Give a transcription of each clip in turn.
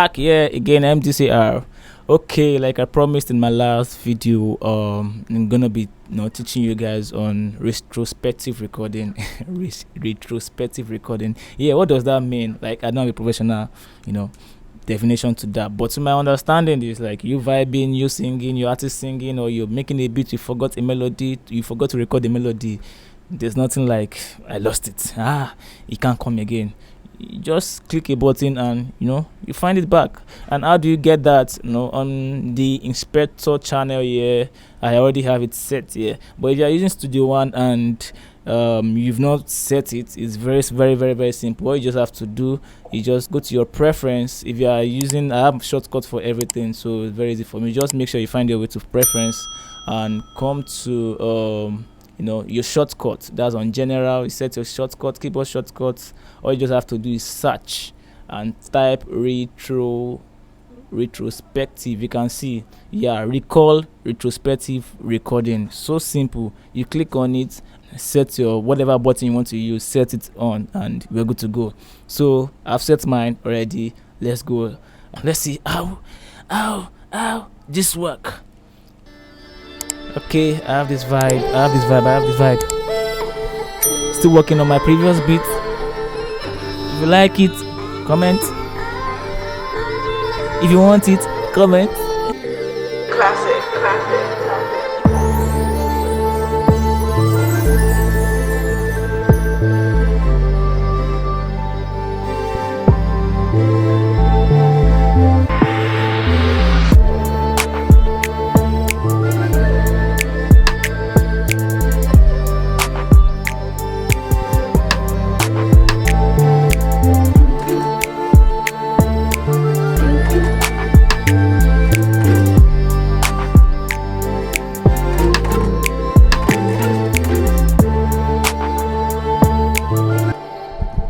Back here again, MDCR. Okay, like I promised in my last video, I'm gonna be teaching you guys on retrospective recording. Retrospective recording. Yeah, what does that mean? Like, I don't have a professional, definition to that, but to my understanding is like you vibing, you singing, your artist singing, or you're making a beat, you forgot a melody, you forgot to record the melody. There's nothing like I lost it, it can't come again. You just click a button and you find it back. And how do you get that? On the inspector channel here, I already have it set here. But if you're using Studio One and you've not set it, it's very simple. What you just have to do, you just go to your preference. If you are using, I have shortcut for everything, so it's very easy for me. Just make sure you find your way to preference and come to your shortcut. That's on general. You set your shortcut, keyboard shortcuts. All you just have to do is search and type retrospective. You can see, recall retrospective recording. So simple. You click on it, set your whatever button you want to use, set it on, and we're good to go. So I've set mine already. Let's go. Let's see how this work. Okay, I have this vibe. Still working on my previous beat. If you like it, comment. If you want it, comment. Classic.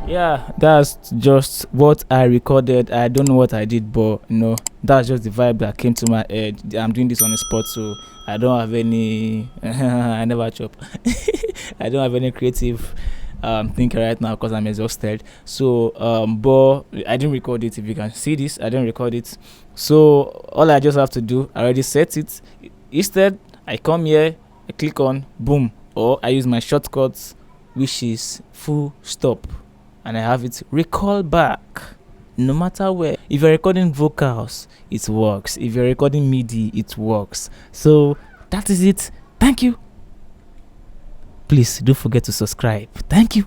Yeah, that's just what I recorded. I don't know what I did, but that's just the vibe that came to my head. I'm doing this on the spot, so I don't have any I never chop. I don't have any creative thinking right now because I'm exhausted. So but I didn't record it. If you can see this, I didn't record it. So all I just have to do, I already set it. Instead, I come here, I click on boom, or I use my shortcuts, which is full stop, and I have it recall back. No matter where. If you're recording vocals, it works. If you're recording MIDI, it works. So that is it. Thank you. Please don't forget to subscribe. Thank you.